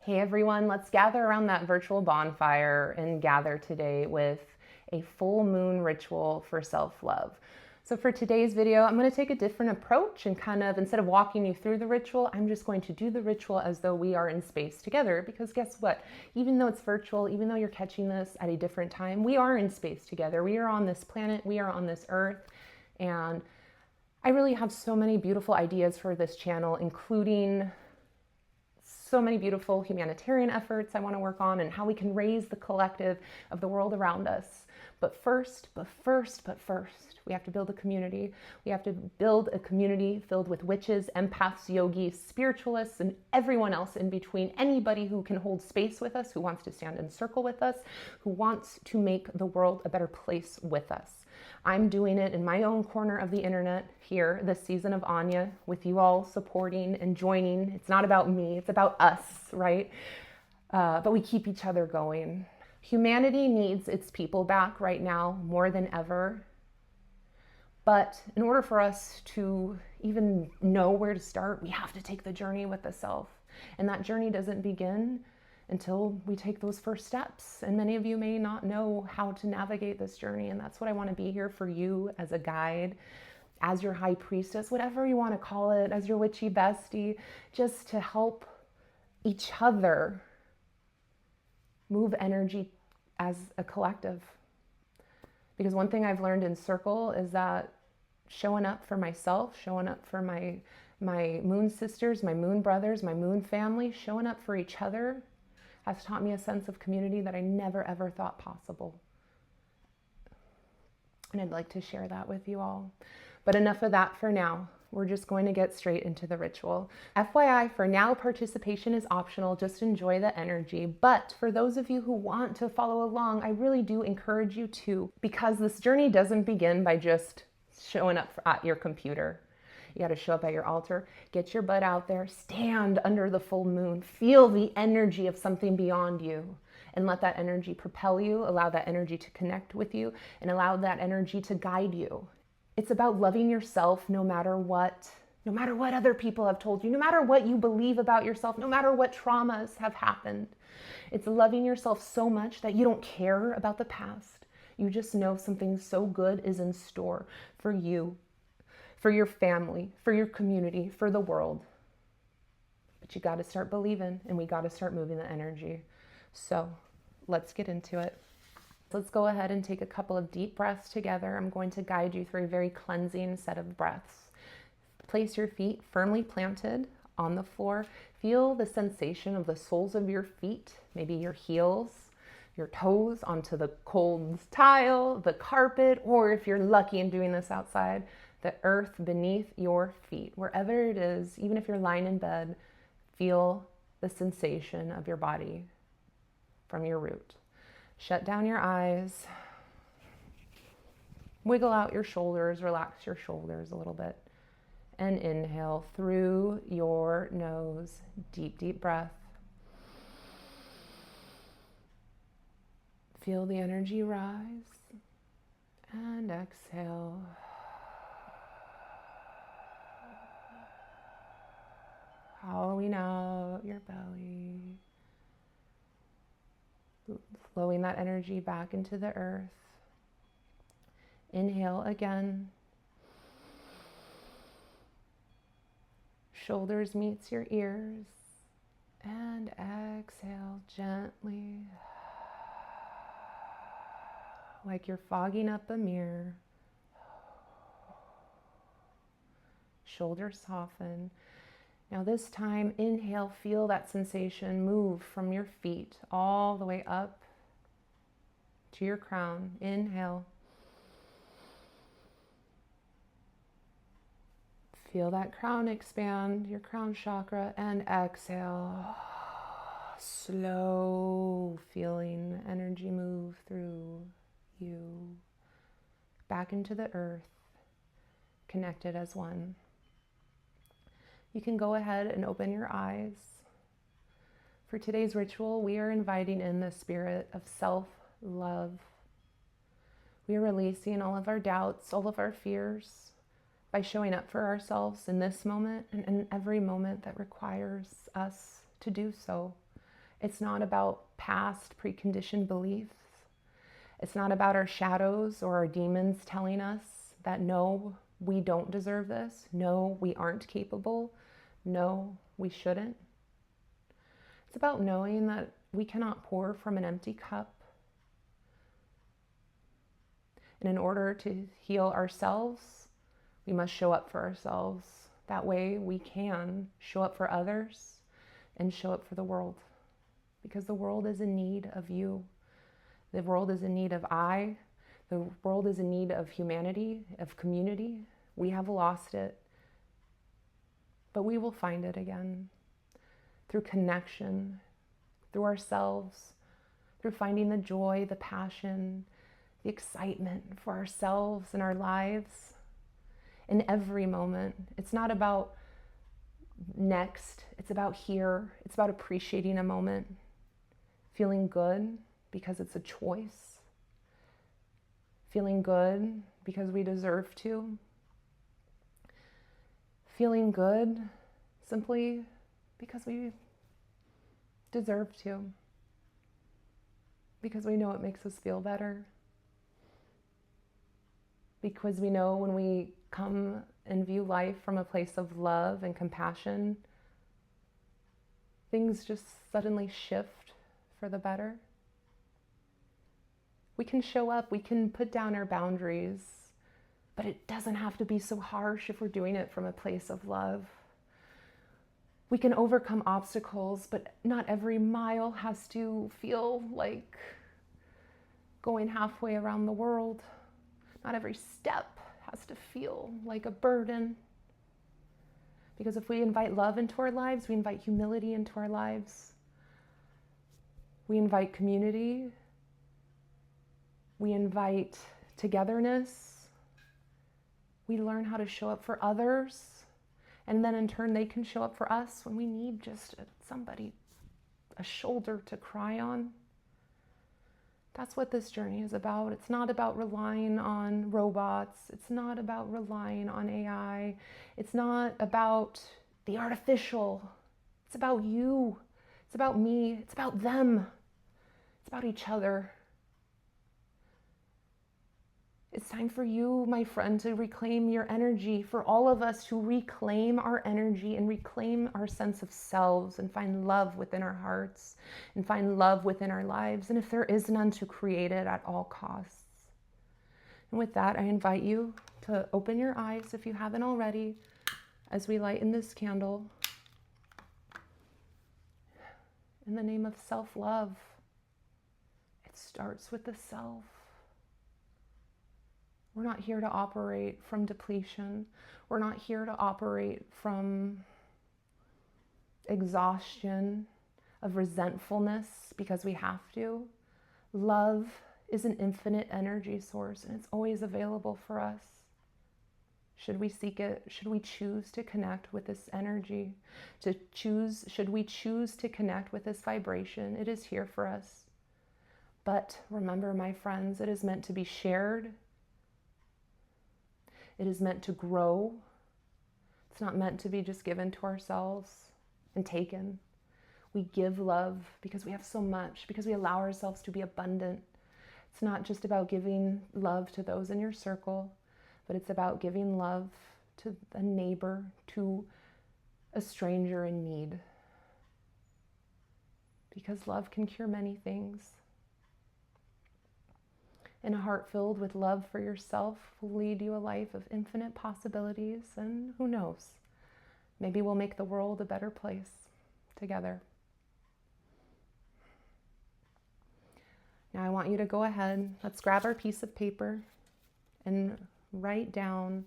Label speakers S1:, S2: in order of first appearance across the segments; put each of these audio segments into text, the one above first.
S1: Hey everyone, let's gather around that virtual bonfire and gather today with a full moon ritual for self-love. So for today's video, I'm going to take a different approach and instead of walking you through the ritual, I'm just going to do the ritual as though we are in space together. Because guess what? Even though it's virtual, even though you're catching this at a different time, we are in space together. We are on this planet, we are on this earth, and I really have so many beautiful ideas for this channel, including so many beautiful humanitarian efforts I want to work on and how we can raise the collective of the world around us. But first, we have to build a community. We have to build a community filled with witches, empaths, yogis, spiritualists, and everyone else in between. Anybody who can hold space with us, who wants to stand in circle with us, who wants to make the world a better place with us. I'm doing it in my own corner of the internet here, this season of Anya, with you all supporting and joining. It's not about me, it's about us, right? But we keep each other going. Humanity needs its people back right now more than ever. But in order for us to even know where to start, we have to take the journey with the self. And that journey doesn't begin until we take those first steps. And many of you may not know how to navigate this journey. And that's what I want to be here for you as a guide, as your high priestess, whatever you want to call it, as your witchy bestie, just to help each other move energy as a collective. Because one thing I've learned in Circle is that showing up for myself, showing up for my moon sisters, my moon brothers, my moon family, showing up for each other has taught me a sense of community that I never ever thought possible. And I'd like to share that with you all. But enough of that for now. We're just going to get straight into the ritual. FYI, for now, participation is optional. Just enjoy the energy. But for those of you who want to follow along, I really do encourage you to, because this journey doesn't begin by just showing up at your computer. You got to show up at your altar, get your butt out there, stand under the full moon, feel the energy of something beyond you, and let that energy propel you, allow that energy to connect with you, and allow that energy to guide you. It's about loving yourself no matter what other people have told you, no matter what you believe about yourself, no matter what traumas have happened. It's loving yourself so much that you don't care about the past. You just know something so good is in store for you, for your family, for your community, for the world. But you got to start believing, and we got to start moving the energy. So let's get into it. Let's go ahead and take a couple of deep breaths together. I'm going to guide you through a very cleansing set of breaths. Place your feet firmly planted on the floor. Feel the sensation of the soles of your feet, maybe your heels, your toes onto the cold tile, the carpet, or if you're lucky and doing this outside, the earth beneath your feet. Wherever it is, even if you're lying in bed, feel the sensation of your body from your root. Shut down your eyes. Wiggle out your shoulders, relax your shoulders a little bit. And inhale through your nose. Deep, deep breath. Feel the energy rise. And exhale. Hollowing out your belly. Flowing that energy back into the earth. Inhale again. Shoulders meets your ears. And exhale gently. Like you're fogging up a mirror. Shoulders soften. Now this time, inhale, feel that sensation move from your feet all the way up to your crown. Inhale. Feel that crown expand, your crown chakra, and exhale. Slow feeling energy move through you, back into the earth, connected as one. You can go ahead and open your eyes. For today's ritual, we are inviting in the spirit of self-love. We are releasing all of our doubts, all of our fears, by showing up for ourselves in this moment and in every moment that requires us to do so. It's not about past preconditioned beliefs. It's not about our shadows or our demons telling us that no, we don't deserve this. No, we aren't capable. No, we shouldn't. It's about knowing that we cannot pour from an empty cup. And in order to heal ourselves, we must show up for ourselves. That way we can show up for others and show up for the world. Because the world is in need of you. The world is in need of I. The world is in need of humanity, of community. We have lost it, but we will find it again through connection, through ourselves, through finding the joy, the passion, the excitement for ourselves and our lives in every moment. It's not about next, it's about here. It's about appreciating a moment, feeling good because it's a choice, feeling good because we deserve to, feeling good simply because we deserve to, because we know it makes us feel better, because we know when we come and view life from a place of love and compassion, things just suddenly shift for the better. We can show up, we can put down our boundaries, but it doesn't have to be so harsh if we're doing it from a place of love. We can overcome obstacles, but not every mile has to feel like going halfway around the world. Not every step has to feel like a burden. Because if we invite love into our lives, we invite humility into our lives. We invite community. We invite togetherness. We learn how to show up for others. And then in turn, they can show up for us when we need just somebody, a shoulder to cry on. That's what this journey is about. It's not about relying on robots. It's not about relying on AI. It's not about the artificial. It's about you. It's about me. It's about them. It's about each other. It's time for you, my friend, to reclaim your energy, for all of us to reclaim our energy and reclaim our sense of selves and find love within our hearts and find love within our lives. And if there is none, to create it at all costs. And with that, I invite you to open your eyes if you haven't already as we lighten this candle in the name of self-love. It starts with the self. We're not here to operate from depletion. We're not here to operate from exhaustion, of resentfulness because we have to. Love is an infinite energy source and it's always available for us. Should we seek it? Should we choose to connect with this energy? Should we choose to connect with this vibration? It is here for us. But remember, my friends, it is meant to be shared. It is meant to grow. It's not meant to be just given to ourselves and taken. We give love because we have so much, because we allow ourselves to be abundant. It's not just about giving love to those in your circle, but it's about giving love to a neighbor, to a stranger in need. Because love can cure many things. And a heart filled with love for yourself will lead you a life of infinite possibilities, and who knows, maybe we'll make the world a better place together. Now I want you to go ahead, let's grab our piece of paper and write down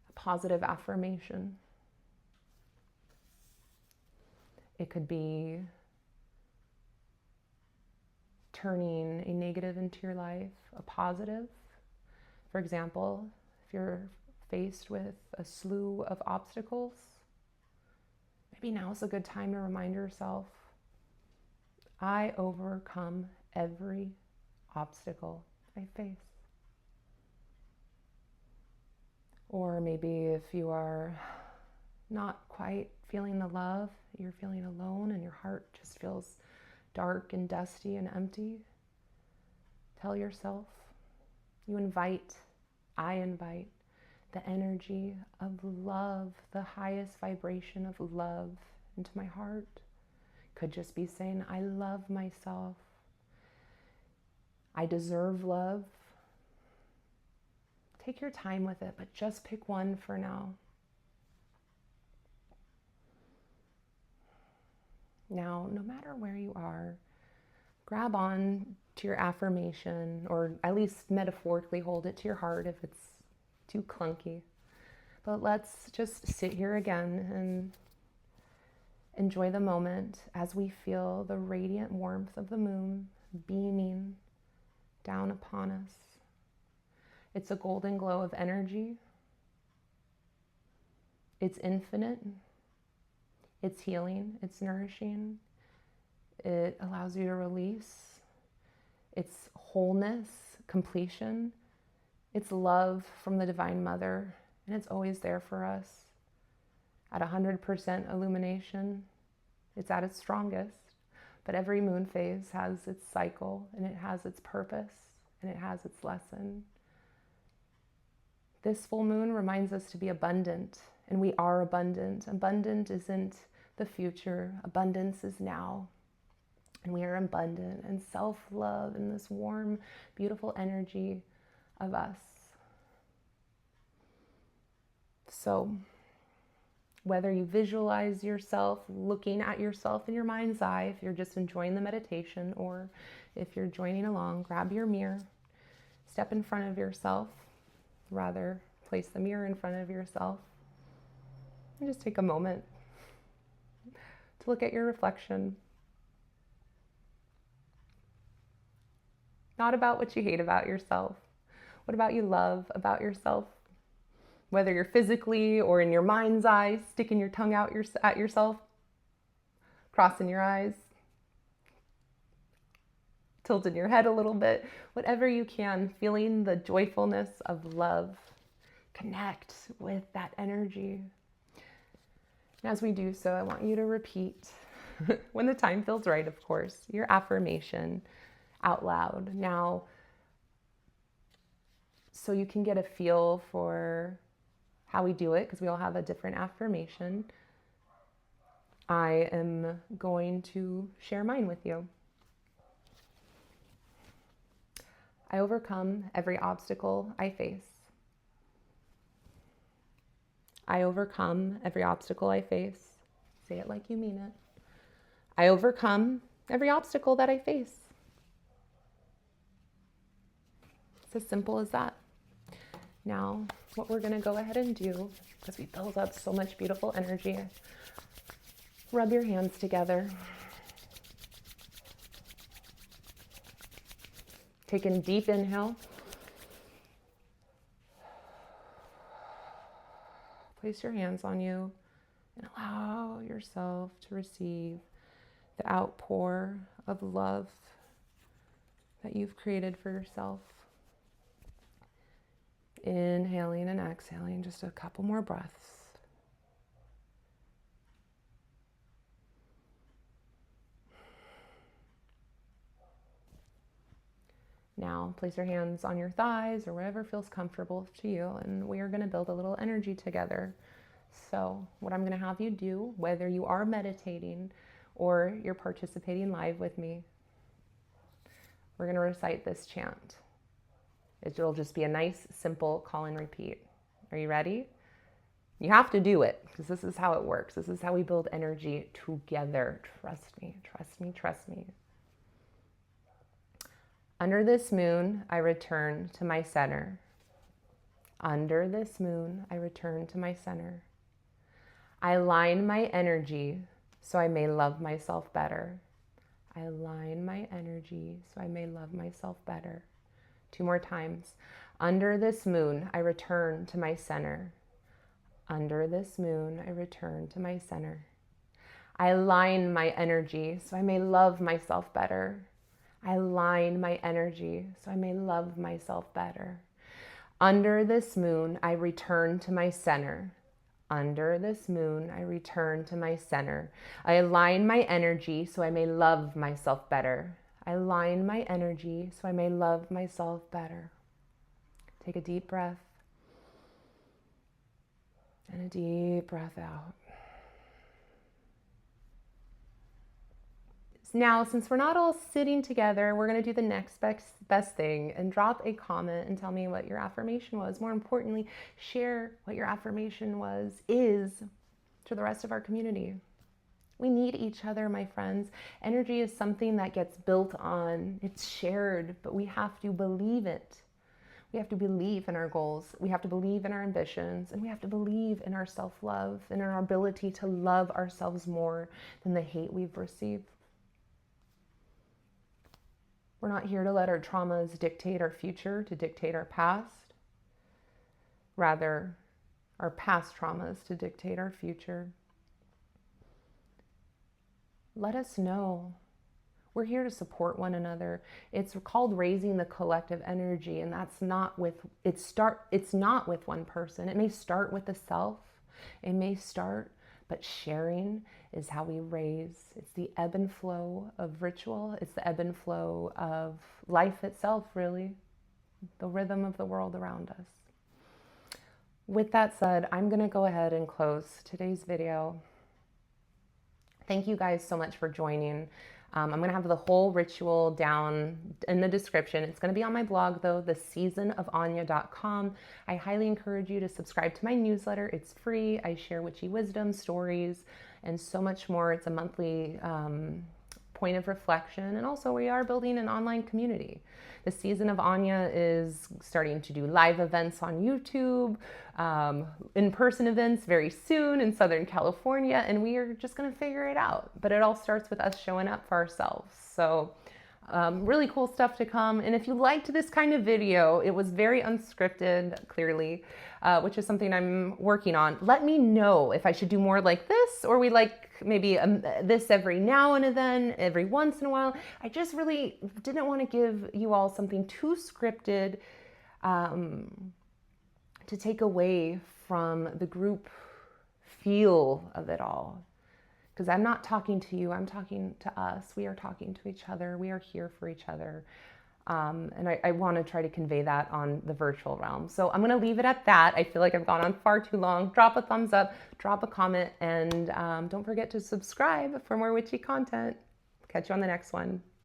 S1: a positive affirmation. It could be turning a negative into your life a positive. For example, if you're faced with a slew of obstacles, maybe now is a good time to remind yourself, I overcome every obstacle I face. Or maybe if you are not quite feeling the love, you're feeling alone and your heart dark and dusty and empty, tell yourself, I invite the energy of love, the highest vibration of love into my heart. Could just be saying, I love myself. I deserve love. Take your time with it, but just pick one for now. Now, no matter where you are, grab on to your affirmation, or at least metaphorically hold it to your heart if it's too clunky. But let's just sit here again and enjoy the moment as we feel the radiant warmth of the moon beaming down upon us. It's a golden glow of energy. It's infinite. It's healing. It's nourishing. It allows you to release. It's wholeness, completion. It's love from the Divine Mother, and it's always there for us. At 100% illumination, it's at its strongest. But every moon phase has its cycle, and it has its purpose, and it has its lesson. This full moon reminds us to be abundant, and we are abundant. Abundant isn't the future. Abundance is now, and we are abundant, and self-love and this warm, beautiful energy of us. So whether you visualize yourself looking at yourself in your mind's eye, if you're just enjoying the meditation, or if you're joining along, grab your mirror, step in front of yourself, rather place the mirror in front of yourself, and just take a moment to look at your reflection. Not about what you hate about yourself. What about you love about yourself? Whether you're physically or in your mind's eye, sticking your tongue out at yourself, crossing your eyes, tilting your head a little bit, whatever you can, feeling the joyfulness of love. Connect with that energy. And as we do so, I want you to repeat, when the time feels right, of course, your affirmation out loud. Now, so you can get a feel for how we do it, because we all have a different affirmation, I am going to share mine with you. I overcome every obstacle I face. I overcome every obstacle I face. Say it like you mean it. I overcome every obstacle that I face. It's as simple as that. Now, what we're going to go ahead and do, because we build up so much beautiful energy, rub your hands together. Take a deep inhale. Place your hands on you and allow yourself to receive the outpour of love that you've created for yourself. Inhaling and exhaling, just a couple more breaths. Now, place your hands on your thighs or wherever feels comfortable to you, and we are going to build a little energy together. So, what I'm going to have you do, whether you are meditating or you're participating live with me, we're going to recite this chant. It'll just be a nice, simple call and repeat. Are you ready? You have to do it, because this is how it works. This is how we build energy together. Trust me, trust me, trust me. Under this moon, I return to my center. Under this moon, I return to my center. I align my energy so I may love myself better. I align my energy so I may love myself better. 2 more times. Under this moon, I return to my center. Under this moon, I return to my center. I align my energy so I may love myself better. I align my energy so I may love myself better. Under this moon, I return to my center. under this moon, I return to my center. I align my energy so I may love myself better. I align my energy so I may love myself better. Take a deep breath and a deep breath out. Now, since we're not all sitting together, we're going to do the next best thing and drop a comment and tell me what your affirmation was. More importantly, share what your affirmation is to the rest of our community. We need each other, my friends. Energy is something that gets built on. It's shared, but we have to believe it. We have to believe in our goals. We have to believe in our ambitions, and we have to believe in our self-love and in our ability to love ourselves more than the hate we've received. We're not here to let our traumas dictate our future, to dictate our past. Rather, our past traumas to dictate our future. Let us know. We're here to support one another. It's called raising the collective energy, and that's not with it's not with one person. It may start with the self. It may start, but sharing is how we raise. It's the ebb and flow of ritual. It's the ebb and flow of life itself, really. The rhythm of the world around us. With that said, I'm going to go ahead and close today's video. Thank you guys so much for joining. I'm going to have the whole ritual down in the description. It's going to be on my blog, though, theseasonofanya.com. I highly encourage you to subscribe to my newsletter. It's free. I share witchy wisdom, stories, and so much more. It's a monthly point of reflection. And also, we are building an online community. The Season of Anya is starting to do live events on YouTube, in-person events very soon in Southern California, and we are just going to figure it out. But it all starts with us showing up for ourselves. So really cool stuff to come. And if you liked this kind of video, it was very unscripted, clearly, which is something I'm working on. Let me know if I should do more like this, or we like maybe this every now and then, every once in a while. I just really didn't want to give you all something too scripted to take away from the group feel of it all. Because I'm not talking to you, I'm talking to us. We are talking to each other. We are here for each other. And I want to try to convey that on the virtual realm. So I'm going to leave it at that. I feel like I've gone on far too long. Drop a thumbs up, drop a comment, and don't forget to subscribe for more witchy content. Catch you on the next one.